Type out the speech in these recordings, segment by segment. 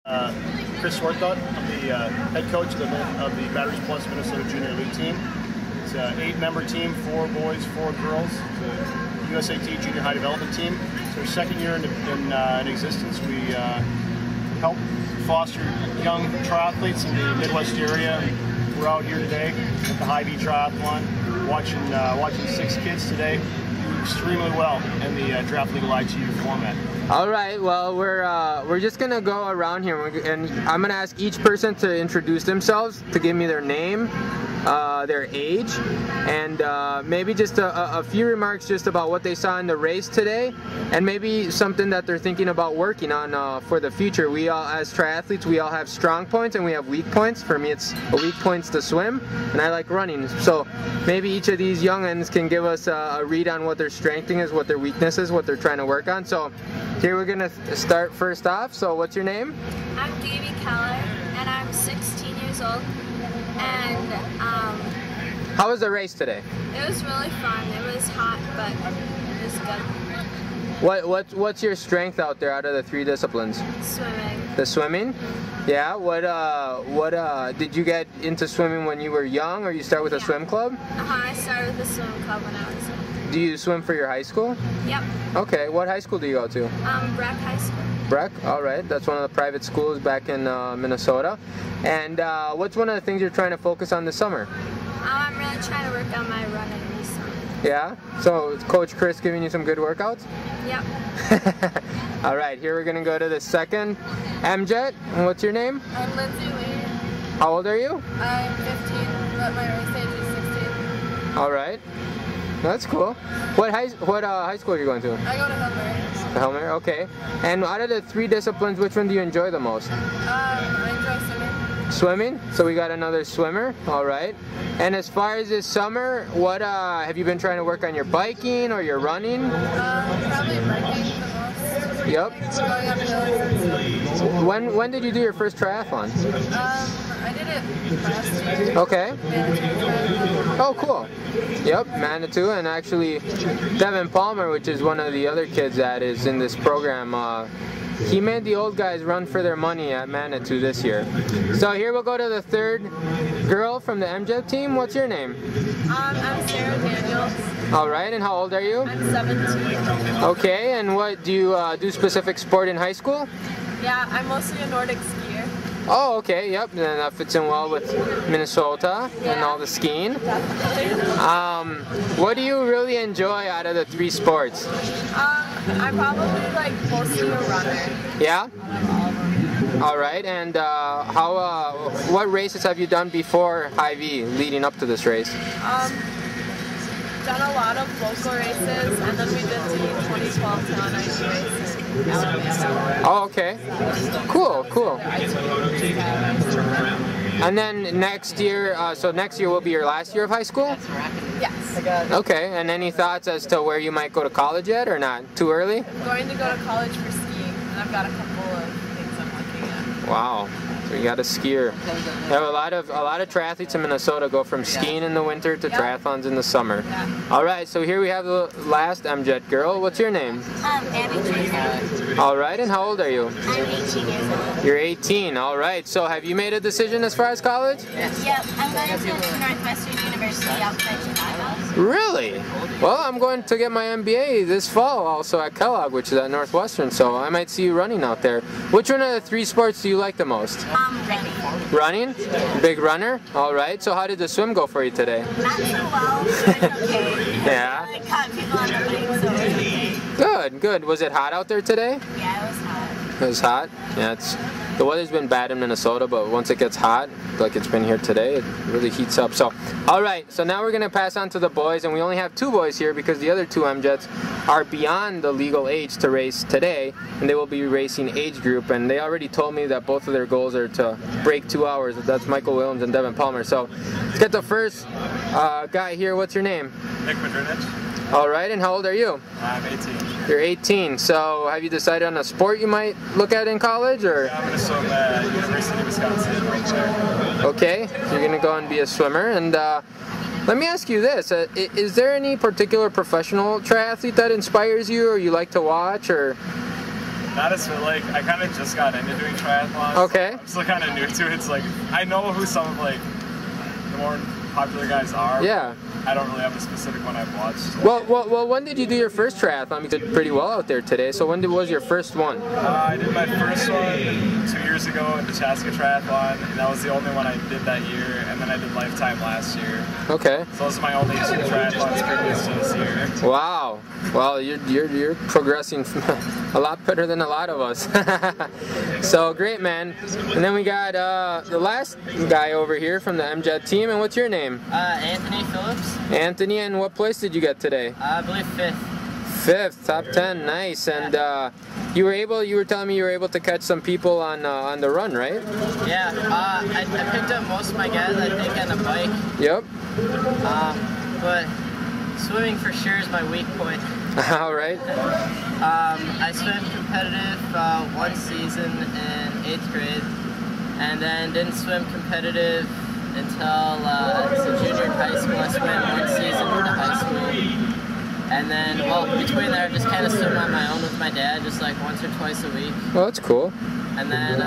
Chris Swarthot. I'm the head coach of the Batteries Plus Minnesota Junior Elite team. It's an 8-member team, 4 boys, 4 girls. It's a USAT Junior High Development team. It's our second year in existence. We help foster young triathletes in the Midwest area. We're out here today at the Hy-Vee Triathlon, watching 6 kids today do extremely well in the draft legal ITU format. All right, well, we're just gonna go around here, and I'm gonna ask each person to introduce themselves, to give me their name, their age, and maybe just a few remarks just about what they saw in the race today, and maybe something that they're thinking about working on for the future. We all, as triathletes, we all have strong points and we have weak points. For me, it's a weak point's to swim, and I like running. So maybe each of these young'uns can give us a read on what their strength is, what their weakness is, what they're trying to work on. So here we're gonna start first off. So what's your name? I'm Davy Keller, and I'm 16 years old. And how was the race today? it was really fun. It was hot, but it was good. What's your strength out there out of the 3 disciplines? Swimming. The swimming? Yeah. What did you get into swimming when you were young, or you start with a swim club? I started the swim club when I was young. Do you swim for your high school? Yep. Okay. What high school do you go to? Breck High School. Breck, all right. That's one of the private schools back in Minnesota. And what's one of the things you're trying to focus on this summer? I'm really trying to work on my running this summer. Yeah? So is Coach Chris giving you some good workouts? Yep. All right, here we're going to go to the second MJET. And what's your name? I'm Lindsay Lee. How old are you? I'm 15, but my race age is 16. All right. That's cool. What high school are you going to? I go to Helmer. Helmer, okay. And out of the 3 disciplines, which one do you enjoy the most? I enjoy swimming. Swimming? So we got another swimmer, all right. And as far as this summer, what have you been trying to work on, your biking or your running? Probably biking the most. Yep. Going up hills. When did you do your first triathlon? I did it last year. Okay. Oh, cool. Yep, Manitou, and actually Devin Palmer, which is one of the other kids that is in this program, he made the old guys run for their money at Manitou this year. So here we'll go to the 3rd girl from the MJET team. What's your name? I'm Sarah Daniels. All right, and how old are you? I'm 17. Okay, and what do you do specific sport in high school? Yeah, I'm mostly a Nordic skier. Oh, okay, yep, and that fits in well with Minnesota and all the skiing. What do you really enjoy out of the 3 sports? I'm probably like mostly a runner. Yeah? All right, and what races have you done before Hy-Vee leading up to this race? Done a lot of local races, and then we did the 2012 Town Ice race in Alabama. Oh, okay. Cool, cool. And then next year, so next year will be your last year of high school? Yes. Okay, and any thoughts as to where you might go to college yet, or not? Too early? I'm going to go to college for skiing, and I've got a couple of things I'm looking at. Wow. So you got a skier. Yeah, a lot of triathletes in Minnesota go from skiing in the winter to triathlons in the summer. All right, so here we have the last MJET girl. What's your name? Abby Tracy. All right, and how old are you? I'm 18 years old. You're 18. All right. So have you made a decision as far as college? Yep, I'm going to Northwestern University outside Chicago. Really? Well, I'm going to get my MBA this fall also at Kellogg, which is at Northwestern, so I might see you running out there. Which one of the 3 sports do you like the most? Running. Running? Big runner? All right. So how did the swim go for you today? Not so well, but it's okay. Yeah? I caught people on the bike, so it's okay. Good, good. Was it hot out there today? Yeah, it was hot. It was hot? Yeah, the weather's been bad in Minnesota, but once it gets hot, like it's been here today, it really heats up. So, all right, so now we're going to pass on to the boys, and we only have 2 boys here because the other 2 MJETs are beyond the legal age to race today, and they will be racing age group, and they already told me that both of their goals are to break 2 hours. That's Michael Williams and Devin Palmer. So let's get the first guy here. What's your name? Nick Madrinich. All right, and how old are you? I'm 18. You're 18. So have you decided on a sport you might look at in college, or? Yeah, I'm going to swim at University of Wisconsin right there. Okay, so you're going to go and be a swimmer. And let me ask you this. Is there any particular professional triathlete that inspires you or you like to watch? Or Not as like I kind of just got into doing triathlon. Okay. So I'm still kind of new to it. It's like I know who some of like the more popular guys are. Yeah. I don't really have a specific one I've watched. Well, when did you do your first triathlon? You did pretty well out there today. So when was your first one? I did my first one 2 years ago in the Chaska Triathlon, and that was the only one I did that year. And then I did Lifetime last year. Okay. So those are my only 2 triathlons previous to this year. Wow. Well, you're progressing a lot better than a lot of us. So great, man. And then we got the last guy over here from the MJET team. And what's your name? Anthony Phillips. Anthony, and what place did you get today? I believe 5th. 5th, top 10, nice. And you were telling me you were able to catch some people on the run, right? Yeah, I picked up most of my guys, I think, on the bike. Yep. But swimming for sure is my weak point. All right. I swam competitive one season in 8th grade, and then didn't swim competitive until junior in high school. I swam one season into high school. And then, well, between there, I just kind of swim on my own with my dad, just like once or twice a week. Well, that's cool. And then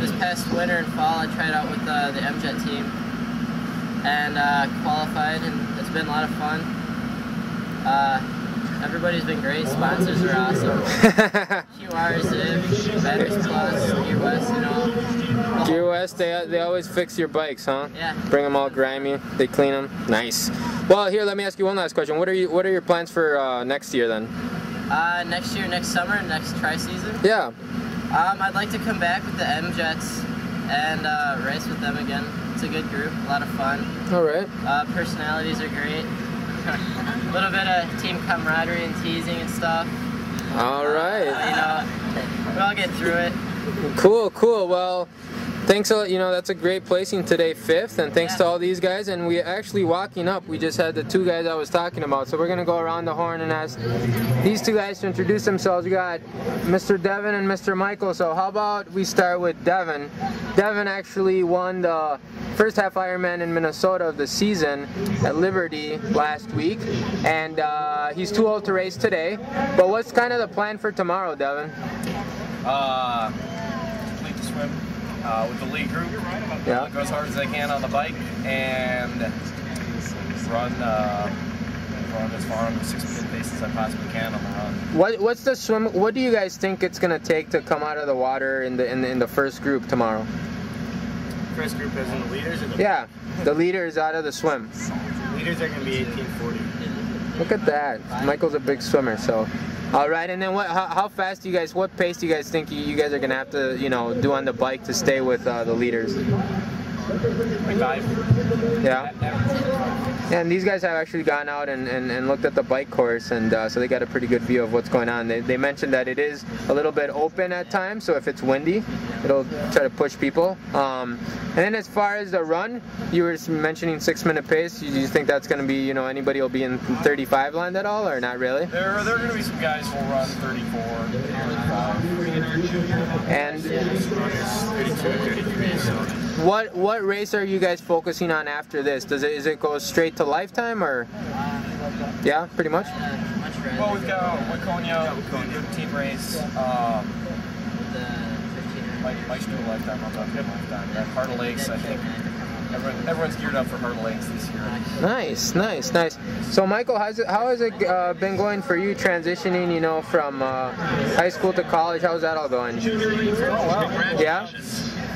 this past winter and fall, I tried out with the MJET team and qualified, and it's been a lot of fun. Everybody's been great. Sponsors are awesome. QR, Ziv, Batteries Plus, Gear West, you know. Gear West, they always fix your bikes, huh? Yeah. Bring them all grimy, they clean them. Nice. Well, here, let me ask you one last question. What are your plans for next year then? Next year, next summer, next tri-season? Yeah. I'd like to come back with the MJETs and race with them again. It's a good group, a lot of fun. All right. Personalities are great. A little bit of team camaraderie and teasing and stuff. All right. You know, we all get through it. Cool, cool. Well, thanks a lot. You know, that's a great placing today, 5th, and thanks to all these guys. And we actually walking up, we just had the 2 guys I was talking about. So we're gonna go around the horn and ask these 2 guys to introduce themselves. We got Mr. Devin and Mr. Michael. So how about we start with Devin? Devin actually won the first half Ironman in Minnesota of the season at Liberty last week, and he's too old to race today. But what's kind of the plan for tomorrow, Devin? Complete the swim with the lead group. Yeah. Go as hard as I can on the bike and run as far on the 6-minute pace as I possibly can on the run. What's the swim? What do you guys think it's gonna take to come out of the water in the first group tomorrow? First group as in the leaders? Or the Yeah, the leaders out of the swim. leaders are going to be 18:40. Look at that. Michael's a big swimmer, so. All right, and then how fast do you guys, what pace do you guys think you guys are going to have to, you know, do on the bike to stay with the leaders? 25. Yeah. And these guys have actually gone out and looked at the bike course, and so they got a pretty good view of what's going on. They mentioned that it is a little bit open at times, so if it's windy, it'll try to push people. And then as far as the run, you were mentioning 6-minute pace. Do you think that's going to be, you know, anybody will be in 35 line at all, or not really? There are going to be some guys who will run 34, 35. And 32, 33. So. what race are you guys focusing on after this? Is it go straight to Lifetime, or? Yeah, pretty much. Well, we've got Waconia, good team race. Mike's doing a Lifetime. I'll talk about Lifetime. At Heart of Lakes, I think. Everyone's geared up for Heart of Lakes this year. Nice, nice, nice. So, Michael, how has it been going for you transitioning, you know, from high school to college? How's that all going? Oh, wow. Yeah?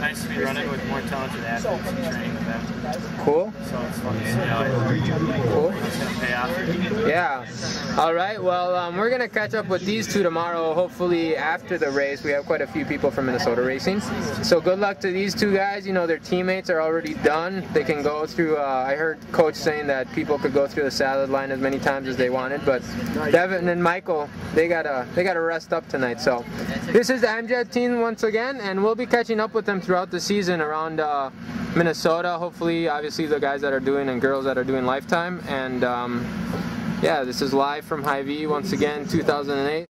Nice to be running with more talented athletes and training with them. Cool. So it's fun to see how it's going to pay off. Yeah. All right. Well, we're going to catch up with these 2 tomorrow, hopefully after the race. We have quite a few people from Minnesota racing. So good luck to these 2 guys. You know, their teammates are already done. They can go through, I heard Coach saying that people could go through the salad line as many times as they wanted. But Devin and Michael, they gotta rest up tonight. So this is the MJET team once again, and we'll be catching up with them throughout the season around Minnesota. Hopefully, obviously, the guys that are doing and girls that are doing Lifetime. And yeah, this is live from Hy-Vee once again, 2008.